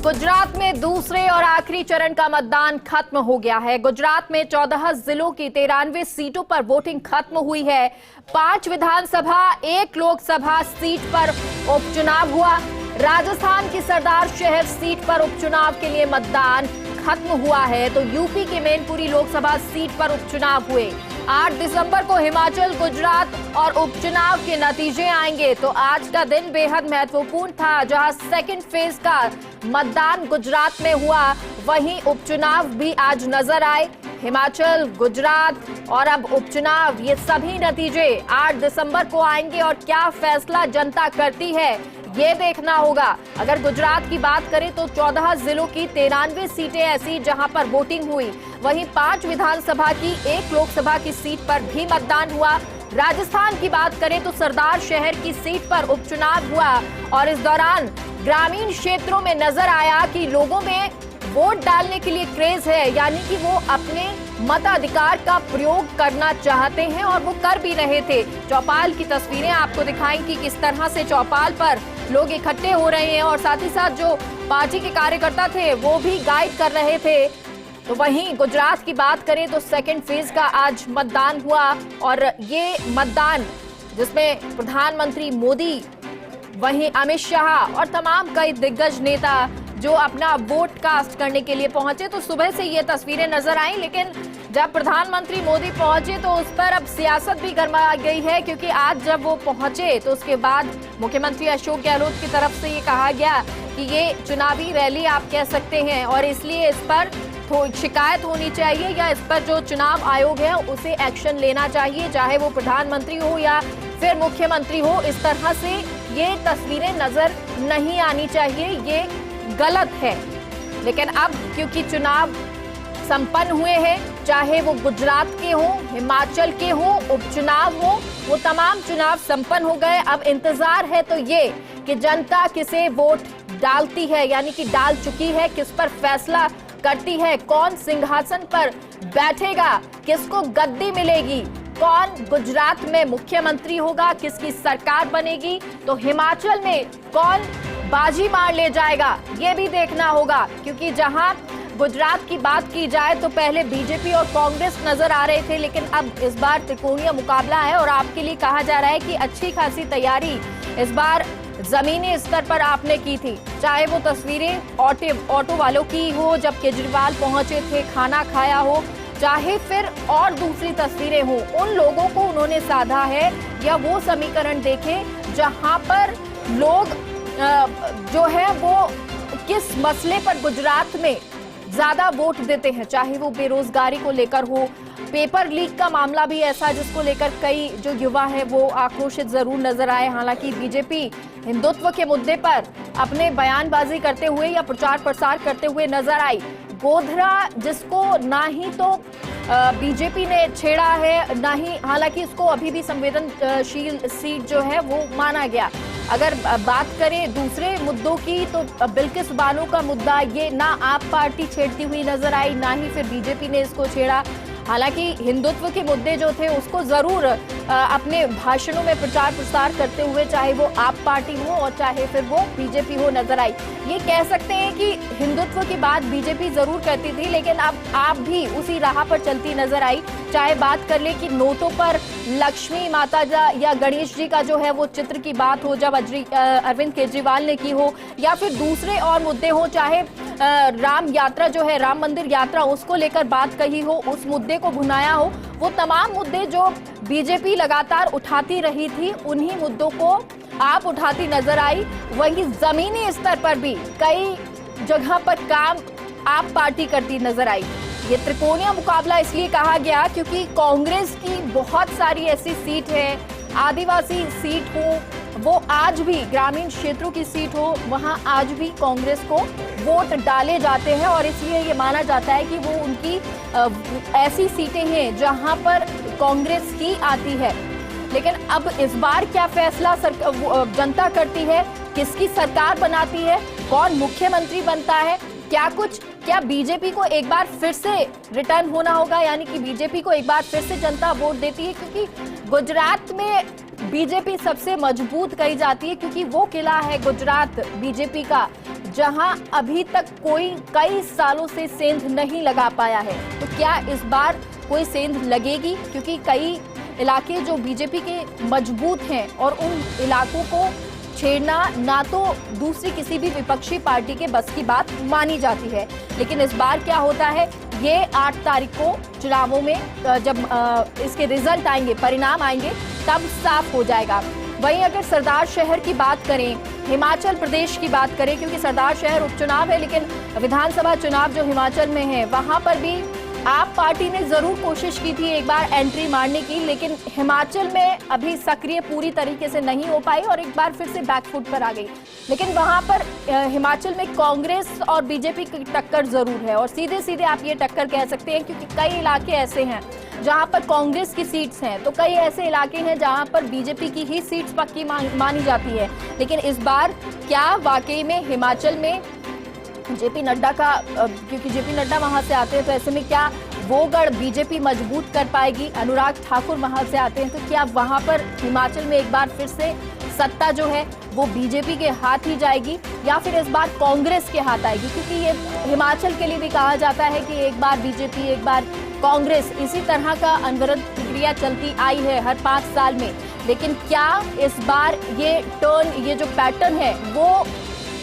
गुजरात में दूसरे और आखिरी चरण का मतदान खत्म हो गया है। गुजरात में 14 जिलों की 93 सीटों पर वोटिंग खत्म हुई है। 5 विधानसभा 1 लोकसभा सीट पर उपचुनाव हुआ। राजस्थान की सरदार शहर सीट पर उपचुनाव के लिए मतदान खत्म हुआ है, तो यूपी की मैनपुरी लोकसभा सीट पर उपचुनाव हुए। 8 दिसंबर को हिमाचल, गुजरात और उपचुनाव के नतीजे आएंगे। तो आज का दिन बेहद महत्वपूर्ण था, जहां सेकंड फेज का मतदान गुजरात में हुआ, वहीं उपचुनाव भी आज नजर आए। हिमाचल, गुजरात और अब उपचुनाव, ये सभी नतीजे 8 दिसंबर को आएंगे और क्या फैसला जनता करती है ये देखना होगा। अगर गुजरात की बात करें तो 14 जिलों की 93 सीटें ऐसी जहां पर वोटिंग हुई, वहीं 5 विधानसभा की 1 लोकसभा की सीट पर भी मतदान हुआ। राजस्थान की बात करें तो सरदार शहर की सीट पर उपचुनाव हुआ और इस दौरान ग्रामीण क्षेत्रों में नजर आया कि लोगों में वोट डालने के लिए क्रेज है, यानी कि वो अपने मताधिकार का प्रयोग करना चाहते हैं और वो कर भी रहे थे। चौपाल की तस्वीरें आपको दिखाएंगी कि किस तरह से चौपाल पर लोग इकट्ठे हो रहे हैं और साथ ही साथ जो पार्टी के कार्यकर्ता थे वो भी गाइड कर रहे थे। तो वहीं गुजरात की बात करें तो सेकंड फेज का आज मतदान हुआ और ये मतदान जिसमें प्रधानमंत्री मोदी, वहीं अमित शाह और तमाम कई दिग्गज नेता जो अपना वोट कास्ट करने के लिए पहुंचे। तो सुबह से ये तस्वीरें नजर आई, लेकिन जब प्रधानमंत्री मोदी पहुंचे तो उस पर अब सियासत भी गर्मा गई है, क्योंकि आज जब वो पहुंचे तो उसके बाद मुख्यमंत्री अशोक गहलोत की तरफ से ये कहा गया कि ये चुनावी रैली आप कह सकते हैं और इसलिए इस पर शिकायत होनी चाहिए या इस पर जो चुनाव आयोग है उसे एक्शन लेना चाहिए, चाहे वो प्रधानमंत्री हो या फिर मुख्यमंत्री हो। इस तरह से ये तस्वीरें नजर नहीं आनी चाहिए, ये गलत है। लेकिन अब क्योंकि चुनाव संपन्न हुए हैं, चाहे वो गुजरात के हो, हिमाचल के हो, उपचुनाव हो, वो तमाम चुनाव संपन्न हो गए। अब इंतजार है तो ये कि जनता किसे वोट डालती है, यानी कि डाल चुकी है, किस पर फैसला करती है, कौन सिंहासन पर बैठेगा, किसको गद्दी मिलेगी, कौन गुजरात में मुख्यमंत्री होगा, किसकी सरकार बनेगी, तो हिमाचल में कौन बाजी मार ले जाएगा, ये भी देखना होगा। क्योंकि जहां गुजरात की बात की जाए तो पहले बीजेपी और कांग्रेस नजर आ रहे थे, लेकिन अब इस बार त्रिकोणीय मुकाबला है और आपके लिए कहा जा रहा है कि अच्छी खासी तैयारी इस बार जमीनी स्तर पर आपने की थी। चाहे वो तस्वीरें ऑटो वालों की हो जब केजरीवाल पहुंचे थे, खाना खाया हो, चाहे फिर और दूसरी तस्वीरें हो, उन लोगों को उन्होंने साधा है या वो समीकरण देखे जहां पर लोग जो है वो किस मसले पर गुजरात में ज्यादा वोट देते हैं, चाहे वो बेरोजगारी को लेकर हो, पेपर लीक का मामला भी ऐसा जिसको लेकर कई जो युवा है वो आक्रोशित जरूर नजर आए। हालांकि बीजेपी हिंदुत्व के मुद्दे पर अपने बयानबाजी करते हुए या प्रचार प्रसार करते हुए नजर आई। गोधरा जिसको ना ही तो बीजेपी ने छेड़ा है, ना ही, हालांकि इसको अभी भी संवेदनशील सीट जो है वो माना गया। अगर बात करें दूसरे मुद्दों की तो बिल्किस बानो का मुद्दा ये ना आप पार्टी छेड़ती हुई नजर आई, ना ही फिर बीजेपी ने इसको छेड़ा। हालांकि हिंदुत्व के मुद्दे जो थे उसको जरूर अपने भाषणों में प्रचार प्रसार करते हुए, चाहे वो आप पार्टी हो और चाहे फिर वो बीजेपी हो, नजर आई। ये कह सकते हैं कि हिंदुत्व की बात बीजेपी जरूर करती थी, लेकिन अब आप भी उसी राह पर चलती नजर आई। चाहे बात कर ले कि नोटों पर लक्ष्मी माता या गणेश जी का जो है वो चित्र की बात हो जब अरविंद केजरीवाल ने की हो, या फिर दूसरे और मुद्दे हो, चाहे राम यात्रा जो है, राम मंदिर यात्रा, उसको लेकर बात कही हो, उस मुद्दे को भुनाया हो, वो तमाम मुद्दे जो बीजेपी लगातार उठाती रही थी उन्हीं मुद्दों को आप उठाती नजर आई। वहीं जमीनी स्तर पर भी कई जगह पर काम आप पार्टी करती नजर आई। ये त्रिकोणीय मुकाबला इसलिए कहा गया क्योंकि कांग्रेस की बहुत सारी ऐसी सीट है, आदिवासी सीट हो, वो आज भी ग्रामीण क्षेत्रों की सीट हो, वहां आज भी कांग्रेस को वोट डाले जाते हैं और इसलिए ये माना जाता है कि वो उनकी ऐसी सीटें हैं जहां पर कांग्रेस ही आती है। लेकिन अब इस बार क्या फैसला जनता करती है, किसकी सरकार बनाती है, कौन मुख्यमंत्री बनता है, क्या बीजेपी को एक बार फिर से रिटर्न होना होगा, यानी कि बीजेपी को एक बार फिर से जनता वोट देती है, क्योंकि गुजरात में बीजेपी सबसे मजबूत कही जाती है, क्योंकि वो किला है गुजरात बीजेपी का जहां अभी तक कोई कई सालों से सेंध नहीं लगा पाया है। तो क्या इस बार कोई सेंध लगेगी? क्योंकि कई इलाके जो बीजेपी के मजबूत हैं और उन इलाकों को छेड़ना ना तो दूसरी किसी भी विपक्षी पार्टी के बस की बात मानी जाती है। लेकिन इस बार क्या होता है, ये 8 तारीख को चुनावों में जब इसके रिजल्ट आएंगे, परिणाम आएंगे, तब साफ हो जाएगा। वहीं अगर सरदार शहर की बात करें, हिमाचल प्रदेश की बात करें, क्योंकि सरदार शहर उपचुनाव है, लेकिन विधानसभा चुनाव जो हिमाचल में है वहां पर भी आप पार्टी ने जरूर कोशिश की थी एक बार एंट्री मारने की, लेकिन हिमाचल में अभी सक्रिय पूरी तरीके से नहीं हो पाई और एक बार फिर से बैकफुट पर आ गई। लेकिन वहां पर हिमाचल में कांग्रेस और बीजेपी की टक्कर जरूर है, और सीधे सीधे आप ये टक्कर कह सकते हैं, क्योंकि कई इलाके ऐसे हैं जहां पर कांग्रेस की सीट्स हैं, तो कई ऐसे इलाके हैं जहां पर बीजेपी की ही सीट्स पक्की मानी जाती है। लेकिन इस बार क्या वाकई में हिमाचल में जेपी नड्डा का, क्योंकि जेपी नड्डा वहां से आते हैं, तो ऐसे में क्या वो गढ़ बीजेपी मजबूत कर पाएगी? अनुराग ठाकुर वहां से आते हैं, तो क्या वहां पर हिमाचल में एक बार फिर से सत्ता जो है वो बीजेपी के हाथ ही जाएगी, या फिर इस बार कांग्रेस के हाथ आएगी? क्योंकि ये हिमाचल के लिए भी कहा जाता है कि एक बार बीजेपी एक बार कांग्रेस, इसी तरह का अनवरत प्रक्रिया चलती आई है हर 5 साल में। लेकिन क्या इस बार ये टर्न, ये जो पैटर्न है वो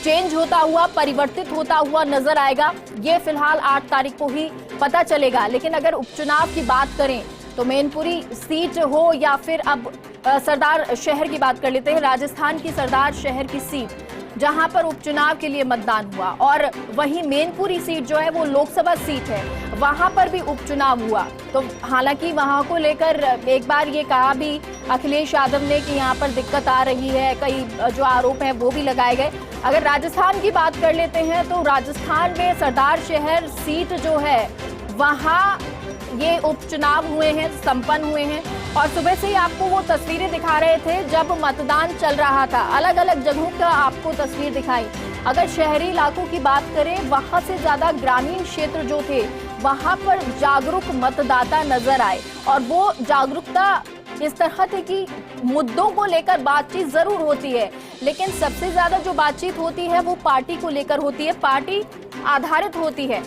चेंज होता हुआ, परिवर्तित होता हुआ नजर आएगा? ये फिलहाल 8 तारीख को ही पता चलेगा। लेकिन अगर उपचुनाव की बात करें तो मैनपुरी सीट हो या फिर अब सरदार शहर की बात कर लेते हैं, राजस्थान की सरदार शहर की सीट जहां पर उपचुनाव के लिए मतदान हुआ, और वहीं मैनपुरी सीट जो है वो लोकसभा सीट है, वहां पर भी उपचुनाव हुआ। तो हालांकि वहां को लेकर एक बार ये कहा भी अखिलेश यादव ने कि यहाँ पर दिक्कत आ रही है, कई जो आरोप हैं वो भी लगाए गए। अगर राजस्थान की बात कर लेते हैं तो राजस्थान में सरदार शहर सीट जो है वहां ये उपचुनाव हुए हैं, संपन्न हुए हैं, और सुबह से ही आपको वो तस्वीरें दिखा रहे थे जब मतदान चल रहा था, अलग अलग जगहों का आपको तस्वीर दिखाई। अगर शहरी इलाकों की बात करें, वहां से ज्यादा ग्रामीण क्षेत्र जो थे वहां पर जागरूक मतदाता नजर आए, और वो जागरूकता इस तरह थे कि मुद्दों को लेकर बातचीत जरूर होती है, लेकिन सबसे ज्यादा जो बातचीत होती है वो पार्टी को लेकर होती है, पार्टी आधारित होती है।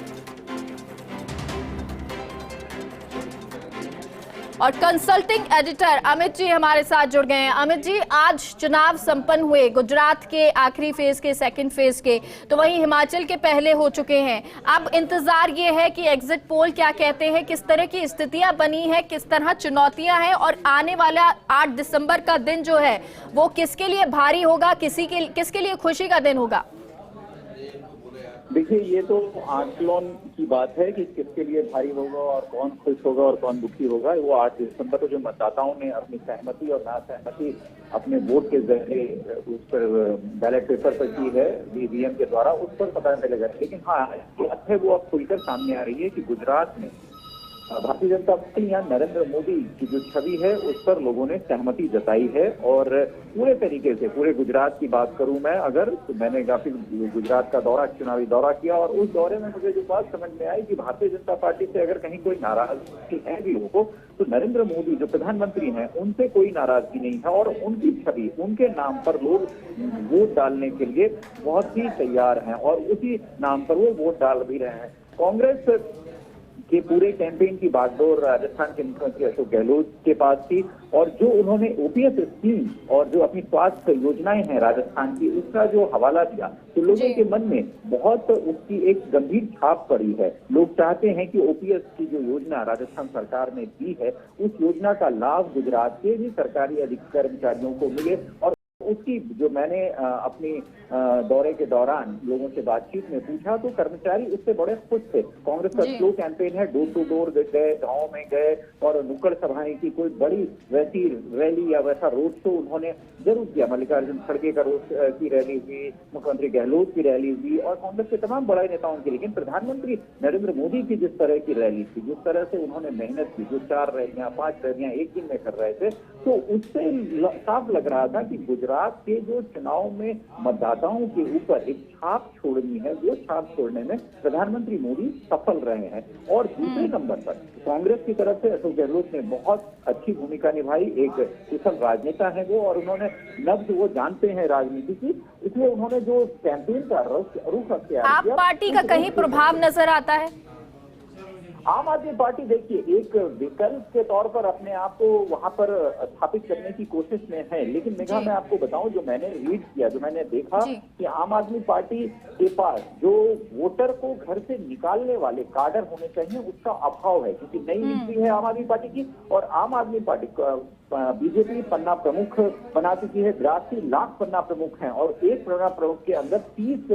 और कंसल्टिंग एडिटर अमित जी हमारे साथ जुड़ गए हैं। अमित जी, आज चुनाव संपन्न हुए गुजरात के आखिरी फेज के, सेकंड फेज के, तो वहीं हिमाचल के पहले हो चुके हैं। अब इंतजार ये है कि एग्जिट पोल क्या कहते हैं, किस तरह की स्थितियां बनी है, किस तरह चुनौतियां हैं, और आने वाला 8 दिसंबर का दिन जो है वो किसके लिए भारी होगा, किसके लिए खुशी का दिन होगा? देखिए, ये तो आकलन की बात है कि किसके लिए भारी होगा और कौन खुश होगा और कौन दुखी होगा। वो 8 दिसंबर को जो मतदाताओं ने अपनी सहमति और ना सहमति अपने वोट के जरिए उस पर बैलेट पेपर पर की है ईवीएम के द्वारा, उस पर पता चलेगा। लेकिन हाँ, बात है वो अब खुलकर सामने आ रही है कि गुजरात में भारतीय जनता पार्टी या नरेंद्र मोदी की जो छवि है उस पर लोगों ने सहमति जताई है। और पूरे तरीके से पूरे गुजरात की बात करूं मैं अगर, तो मैंने काफी गुजरात का दौरा, चुनावी दौरा किया, और उस दौरे में मुझे जो बात समझ में आई कि भारतीय जनता पार्टी से अगर कहीं कोई नाराजगी है भी हो तो नरेंद्र मोदी जो प्रधानमंत्री हैं उनसे कोई नाराजगी नहीं है, और उनकी छवि, उनके नाम पर लोग वोट डालने के लिए बहुत ही तैयार हैं और उसी नाम पर वो वोट डाल भी रहे हैं। कांग्रेस के पूरे कैंपेन की बागडोर राजस्थान के मुख्यमंत्री अशोक गहलोत के पास थी, और जो उन्होंने ओपीएस स्कीम और जो अपनी स्वास्थ्य योजनाएं हैं राजस्थान की, उसका जो हवाला दिया, तो लोगों के मन में बहुत उसकी एक गंभीर छाप पड़ी है। लोग चाहते हैं कि ओपीएस की जो योजना राजस्थान सरकार ने दी है उस योजना का लाभ गुजरात के भी सरकारी कर्मचारियों को मिले। और उसकी जो मैंने अपनी दौरे के दौरान लोगों से बातचीत में पूछा तो कर्मचारी उससे बड़े खुश थे। कांग्रेस का स्लो कैंपेन है, डोर टू डोर गए, गांव में गए और नुक्कड़ सभाएं की, कोई बड़ी वैसी रैली या वैसा रोड शो उन्होंने जरूर किया। मल्लिकार्जुन खड़गे का रोड की रैली हुई, मुख्यमंत्री गहलोत की रैली हुई और कांग्रेस के तमाम बड़े नेताओं की। लेकिन प्रधानमंत्री नरेंद्र मोदी की जिस तरह की रैली थी, जिस तरह से उन्होंने मेहनत की, जो 4 रैलियां 5 रैलियां एक दिन में कर रहे थे, तो उससे साफ लग रहा था कि गुजरात गुजरात के जो चुनाव में मतदाताओं के ऊपर एक छाप छोड़नी है, वो छाप छोड़ने में प्रधानमंत्री मोदी सफल रहे हैं। और दूसरे नंबर पर कांग्रेस की तरफ से अशोक गहलोत ने बहुत अच्छी भूमिका निभाई। एक कुशल राजनेता है वो, और उन्होंने नब्ज वो जानते हैं राजनीति की, इसलिए उन्होंने जो कैंपेन का रुख अख्तियार आप किया। पार्टी का कहीं प्रभाव नजर आता है? आम आदमी पार्टी देखिए एक विकल्प के तौर पर अपने आप को वहां पर स्थापित करने की कोशिश में है, लेकिन मेघा मैं आपको बताऊं, जो मैंने रीड किया, जो मैंने देखा कि आम आदमी पार्टी के पास जो वोटर को घर से निकालने वाले काडर होने चाहिए उसका अभाव है, क्योंकि नई एंट्री है आम आदमी पार्टी की। और आम आदमी पार्टी बीजेपी पन्ना प्रमुख बना चुकी है, 82 लाख पन्ना प्रमुख हैं, और एक पन्ना प्रमुख के अंदर 30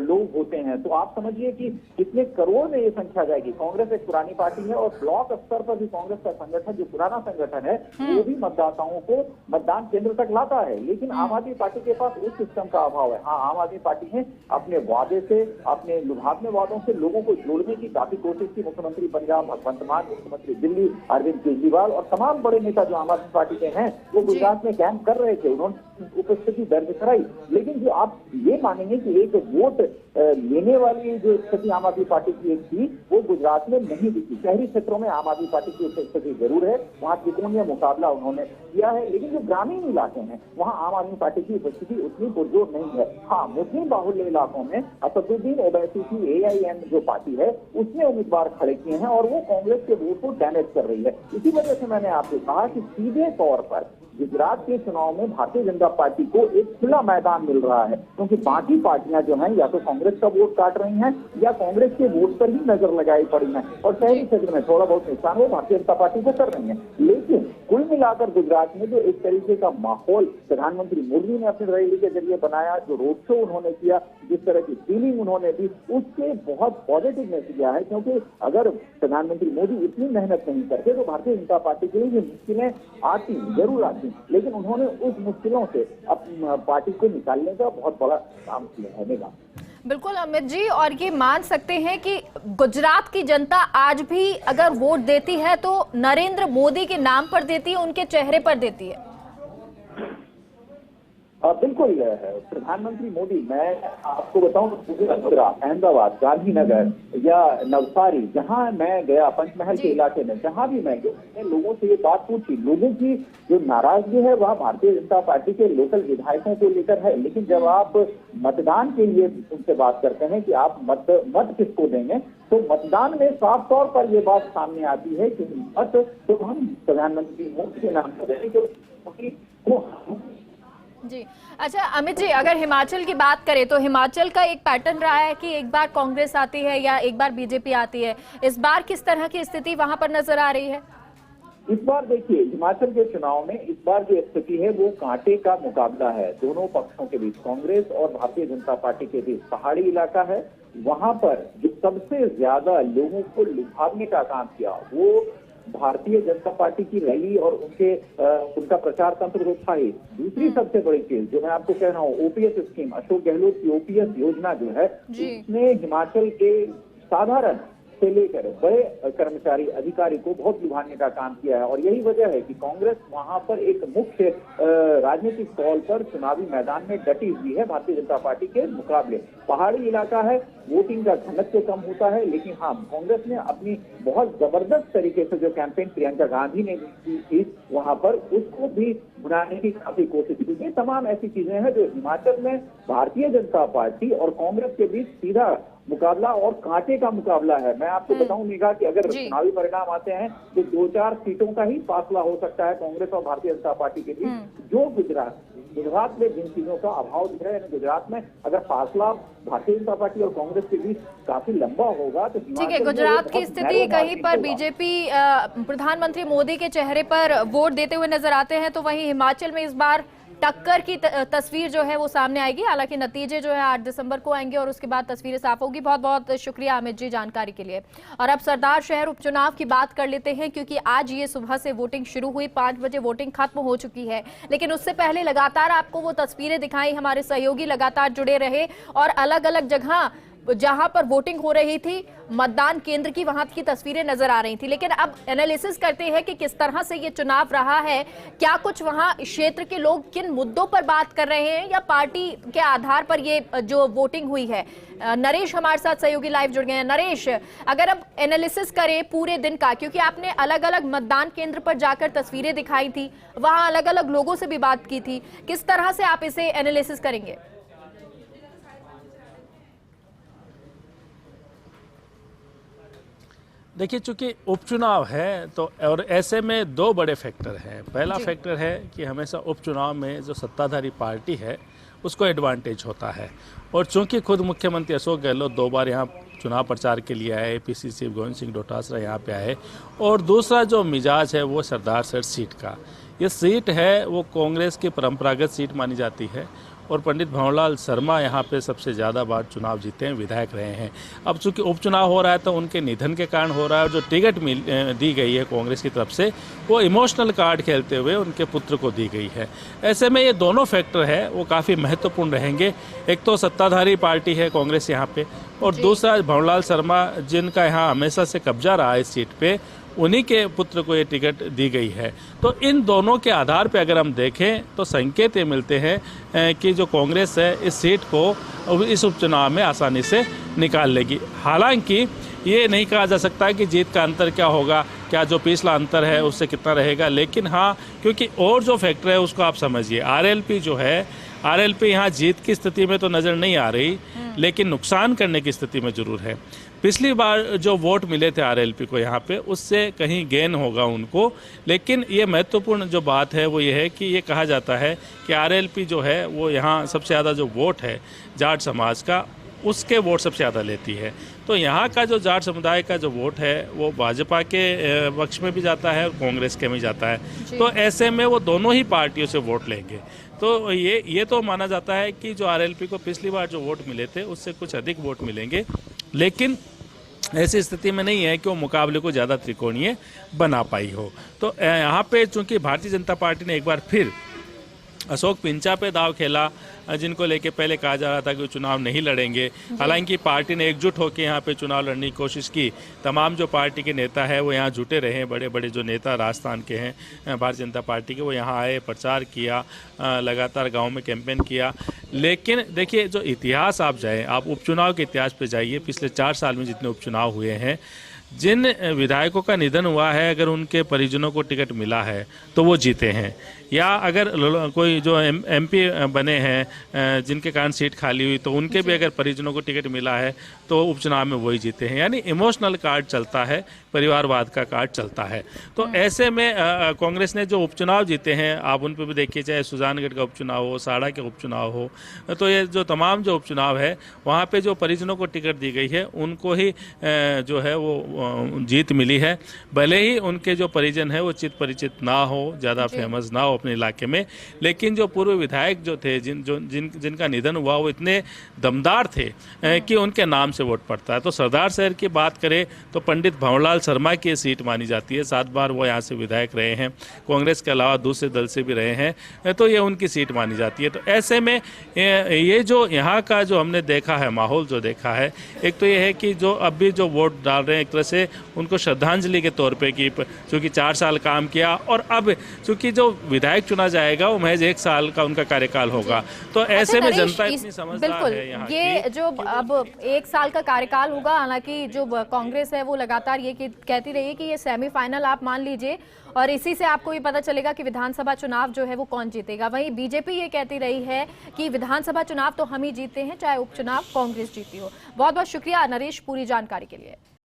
लोग होते हैं। तो आप समझिए कि कितने करोड़ में ये संख्या जाएगी। कांग्रेस एक पुरानी पार्टी है, और ब्लॉक स्तर पर भी कांग्रेस का संगठन जो पुराना संगठन है वो भी मतदाताओं को मतदान केंद्र तक लाता है, लेकिन आम आदमी पार्टी के पास उस सिस्टम का अभाव है। हाँ, आम आदमी पार्टी ने अपने वादे से, अपने लुभावने वादों से लोगों को जोड़ने की काफी कोशिश की। मुख्यमंत्री पंजाब भगवंत मान, मुख्यमंत्री दिल्ली अरविंद केजरीवाल और तमाम बड़े नेता जो आम आदमी पार्टी के हैं वो गुजरात में कैंप कर रहे थे, उन्होंने उपस्थिति दर्ज कराई। लेकिन जो आप ये मानेंगे कि एक वोट लेने वाली जो स्थिति आम आदमी पार्टी की एक थी वो गुजरात में नहीं दिखी। शहरी क्षेत्रों में आम आदमी पार्टी की उपस्थिति जरूर है, वहाँ त्रिकोणीय मुकाबला उन्होंने किया है, लेकिन जो ग्रामीण इलाके हैं वहाँ आम आदमी पार्टी की उपस्थिति उतनी पुरजोर नहीं है। हाँ, मुस्लिम बाहुल्य इलाकों में असदुद्दीन ओवैसी की AIM जो पार्टी है उसने उम्मीदवार खड़े किए हैं, और वो कांग्रेस के वोट को डैमेज कर रही है। इसी वजह से मैंने आपसे कहा कि सीधे तौर पर गुजरात के चुनाव में भारतीय जनता पार्टी को एक खुला मैदान मिल रहा है, क्योंकि बाकी पार्टियां जो हैं या तो कांग्रेस का वोट काट रही हैं या कांग्रेस के वोट पर ही नजर लगाई पड़ी है, और शहरी क्षेत्र में थोड़ा बहुत नुकसान वो भारतीय जनता पार्टी को कर रही है। लेकिन कुल मिलाकर गुजरात में जो एक तरीके का माहौल प्रधानमंत्री मोदी ने अपनी रैली के जरिए बनाया, जो रोड शो उन्होंने किया, जिस तरह की फीलिंग उन्होंने दी, उससे बहुत पॉजिटिव मैसेज आया है। क्योंकि अगर प्रधानमंत्री मोदी इतनी मेहनत नहीं करते तो भारतीय जनता पार्टी के लिए ये मुश्किलें आती, जरूर आती, लेकिन उन्होंने उस मुश्किलों से अपनी पार्टी को निकालने का बहुत बड़ा काम किया है। बिल्कुल अमित जी, और ये मान सकते हैं कि गुजरात की जनता आज भी अगर वोट देती है तो नरेंद्र मोदी के नाम पर देती है, उनके चेहरे पर देती है। बिल्कुल प्रधानमंत्री मोदी, मैं आपको बताऊं, गुजरात, अहमदाबाद, गांधीनगर या नवसारी, जहां मैं गया, पंचमहल के इलाके में जहां भी मैं गया, मैंने लोगों से ये बात पूछी। लोगों की जो नाराजगी है वह भारतीय जनता पार्टी के लोकल विधायकों को लेकर है, लेकिन जब आप मतदान के लिए उनसे बात करते हैं कि आप मत किसको देंगे, तो मतदान में साफ तौर पर ये बात सामने आती है कि मत तो हम प्रधानमंत्री मोदी के नाम पर देंगे। जी अच्छा अमित जी, अगर हिमाचल की बात करें तो हिमाचल का एक पैटर्न रहा है कि एक बार कांग्रेस आती है या एक बार बीजेपी आती है। इस बार किस तरह की स्थिति वहां पर नजर आ रही है? इस बार देखिए, हिमाचल के चुनाव में इस बार जो स्थिति है वो कांटे का मुकाबला है दोनों पक्षों के बीच, कांग्रेस और भारतीय जनता पार्टी के बीच। पहाड़ी इलाका है, वहां पर जो सबसे ज्यादा लोगों को लुभावने का काम किया वो भारतीय जनता पार्टी की रैली और उनका प्रचार तंत्र तो था ही। दूसरी सबसे बड़ी चीज जो मैं आपको कह रहा हूँ, OPS स्कीम, अशोक गहलोत की OPS योजना जो है, उसने हिमाचल के साधारण से लेकर बड़े कर्मचारी अधिकारी को बहुत लुभाने का काम किया है, और यही वजह है कि कांग्रेस वहां पर एक मुख्य राजनीतिक तौर पर चुनावी मैदान में डटी हुई है भारतीय जनता पार्टी के मुकाबले। पहाड़ी इलाका है, वोटिंग का घनत्व कम होता है, लेकिन हाँ, कांग्रेस ने अपनी बहुत जबरदस्त तरीके से जो कैंपेन प्रियंका गांधी ने की थी वहां पर, उसको भी बनाने की काफी कोशिश की। ये तमाम ऐसी चीजें हैं जो हिमाचल में भारतीय जनता पार्टी और कांग्रेस के बीच सीधा मुकाबला और कांटे का मुकाबला है। मैं आपको बताऊं मेघा कि अगर चुनावी परिणाम आते हैं तो 2-4 सीटों का ही फासला हो सकता है कांग्रेस और भारतीय जनता पार्टी के बीच। जो गुजरात में जिन चीजों का अभाव दिख रहा है, गुजरात में अगर फासला भारतीय जनता पार्टी और कांग्रेस के बीच काफी लंबा होगा तो ठीक है, गुजरात की स्थिति कहीं पर बीजेपी प्रधानमंत्री मोदी के चेहरे पर वोट देते हुए नजर आते हैं, तो वहीं हिमाचल में इस बार टक्कर की तस्वीर जो है वो सामने आएगी। हालांकि नतीजे जो है 8 दिसंबर को आएंगे और उसके बाद तस्वीरें साफ होगी। बहुत बहुत शुक्रिया अमित जी जानकारी के लिए। और अब सरदार शहर उपचुनाव की बात कर लेते हैं, क्योंकि आज ये सुबह से वोटिंग शुरू हुई, 5 बजे वोटिंग खत्म हो चुकी है। लेकिन उससे पहले लगातार आपको वो तस्वीरें दिखाई, हमारे सहयोगी लगातार जुड़े रहे और अलग अलग जगह जहां पर वोटिंग हो रही थी, मतदान केंद्र की वहां की तस्वीरें नजर आ रही थी। लेकिन अब एनालिसिस करते हैं कि किस तरह से ये चुनाव रहा है, क्या कुछ वहां क्षेत्र के लोग किन मुद्दों पर बात कर रहे हैं या पार्टी के आधार पर ये जो वोटिंग हुई है। नरेश हमारे साथ सहयोगी लाइव जुड़ गए हैं। नरेश, अगर अब एनालिसिस करें पूरे दिन का, क्योंकि आपने अलग अलग मतदान केंद्र पर जाकर तस्वीरें दिखाई थी, वहां अलग अलग लोगों से भी बात की थी, किस तरह से आप इसे एनालिसिस करेंगे? देखिए, चूंकि उपचुनाव है तो और ऐसे में दो बड़े फैक्टर हैं। पहला फैक्टर है कि हमेशा उपचुनाव में जो सत्ताधारी पार्टी है उसको एडवांटेज होता है, और चूंकि खुद मुख्यमंत्री अशोक गहलोत 2 बार यहाँ चुनाव प्रचार के लिए आए, APC गोविंद सिंह डोटासरा यहाँ पे आए, और दूसरा जो मिजाज है वो सरदार सर सीट का। ये सीट है वो कांग्रेस की परंपरागत सीट मानी जाती है, और पंडित भंवरलाल शर्मा यहाँ पे सबसे ज़्यादा बार चुनाव जीते हैं, विधायक रहे हैं। अब चूंकि उपचुनाव हो रहा है तो उनके निधन के कारण हो रहा है, और जो टिकट दी गई है कांग्रेस की तरफ से वो इमोशनल कार्ड खेलते हुए उनके पुत्र को दी गई है। ऐसे में ये दोनों फैक्टर है वो काफ़ी महत्वपूर्ण रहेंगे। एक तो सत्ताधारी पार्टी है कांग्रेस यहाँ पे, और दूसरा भंवरलाल शर्मा जिनका यहाँ हमेशा से कब्जा रहा है इस सीट पे, उन्हीं के पुत्र को ये टिकट दी गई है। तो इन दोनों के आधार पे अगर हम देखें तो संकेत ये मिलते हैं कि जो कांग्रेस है इस सीट को इस उपचुनाव में आसानी से निकाल लेगी। हालांकि ये नहीं कहा जा सकता कि जीत का अंतर क्या होगा, क्या जो पिछला अंतर है उससे कितना रहेगा, लेकिन हाँ, क्योंकि और जो फैक्टर है उसको आप समझिए। RLP जो है, RLP यहाँ जीत की स्थिति में तो नज़र नहीं आ रही, लेकिन नुकसान करने की स्थिति में जरूर है। पिछली बार जो वोट मिले थे RLP को यहाँ पे, उससे कहीं गेन होगा उनको, लेकिन ये महत्वपूर्ण जो बात है वो ये है कि ये कहा जाता है कि RLP जो है वो यहाँ सबसे ज़्यादा जो वोट है जाट समाज का, उसके वोट सबसे ज़्यादा लेती है। तो यहाँ का जो जाट समुदाय का जो वोट है वो भाजपा के पक्ष में भी जाता है और कांग्रेस के में जाता है। तो ऐसे में वो दोनों ही पार्टियों से वोट लेंगे। तो ये तो माना जाता है कि जो RLP को पिछली बार जो वोट मिले थे उससे कुछ अधिक वोट मिलेंगे, लेकिन ऐसी स्थिति में नहीं है कि वो मुकाबले को ज़्यादा त्रिकोणीय बना पाई हो। तो यहाँ पे चूंकि भारतीय जनता पार्टी ने एक बार फिर अशोक पिंचा पे दाव खेला, जिनको लेके पहले कहा जा रहा था कि वो चुनाव नहीं लड़ेंगे। हालांकि पार्टी ने एकजुट होकर यहाँ पे चुनाव लड़ने की कोशिश की। तमाम जो पार्टी के नेता है वो यहाँ जुटे रहे। बड़े बड़े जो नेता राजस्थान के हैं भारतीय जनता पार्टी के, वो यहाँ आए, प्रचार किया, लगातार गाँव में कैंपेन किया। लेकिन देखिए, जो इतिहास आप जाएँ, आप उपचुनाव के इतिहास पर जाइए, पिछले 4 साल में जितने उपचुनाव हुए हैं, जिन विधायकों का निधन हुआ है, अगर उनके परिजनों को टिकट मिला है तो वो जीते हैं, या अगर कोई जो MP बने हैं जिनके कारण सीट खाली हुई तो उनके भी अगर परिजनों को टिकट मिला है तो उपचुनाव में वही जीते हैं। यानी इमोशनल कार्ड चलता है, परिवारवाद का कार्ड चलता है। तो ऐसे में कांग्रेस ने जो उपचुनाव जीते हैं, आप उन पर भी देखिए, चाहे सुजानगढ़ का उपचुनाव हो, साड़ा के उपचुनाव हो, तो ये जो तमाम जो उपचुनाव है वहाँ पे जो परिजनों को टिकट दी गई है उनको ही जो है वो जीत मिली है। भले ही उनके जो परिजन है वो चित परिचित ना हो, ज़्यादा फेमस ना हो अपने इलाके में, लेकिन जो पूर्व विधायक जो थे, जिनका निधन हुआ, वो इतने दमदार थे कि उनके नाम से वोट पड़ता है। तो सरदार शहर की बात करें तो पंडित भंवरलाल शर्मा की सीट मानी जाती है। 7 बार वो यहाँ से विधायक रहे हैं, कांग्रेस के अलावा दूसरे दल से भी रहे हैं, तो ये उनकी सीट मानी जाती है। तो ऐसे में ये जो यहाँ का जो हमने देखा है, माहौल जो देखा है, एक तो ये है कि जो अब भी जो वोट डाल रहे हैं एक तरह से उनको श्रद्धांजलि के तौर पे कि चूँकि 4 साल काम किया, और अब चूँकि जो विधायक चुना जाएगा वो महज 1 साल का उनका कार्यकाल होगा। तो ऐसे में जनता इतनी समझदार है यहाँ ये जो अब 1 साल का कार्यकाल होगा। हालांकि जो कांग्रेस है वो लगातार ये कहती रही है कि ये सेमीफाइनल आप मान लीजिए, और इसी से आपको ये पता चलेगा कि विधानसभा चुनाव जो है वो कौन जीतेगा। वहीं बीजेपी ये कहती रही है कि विधानसभा चुनाव तो हम ही जीते हैं, चाहे उपचुनाव कांग्रेस जीती हो। बहुत बहुत शुक्रिया नरेश पूरी जानकारी के लिए।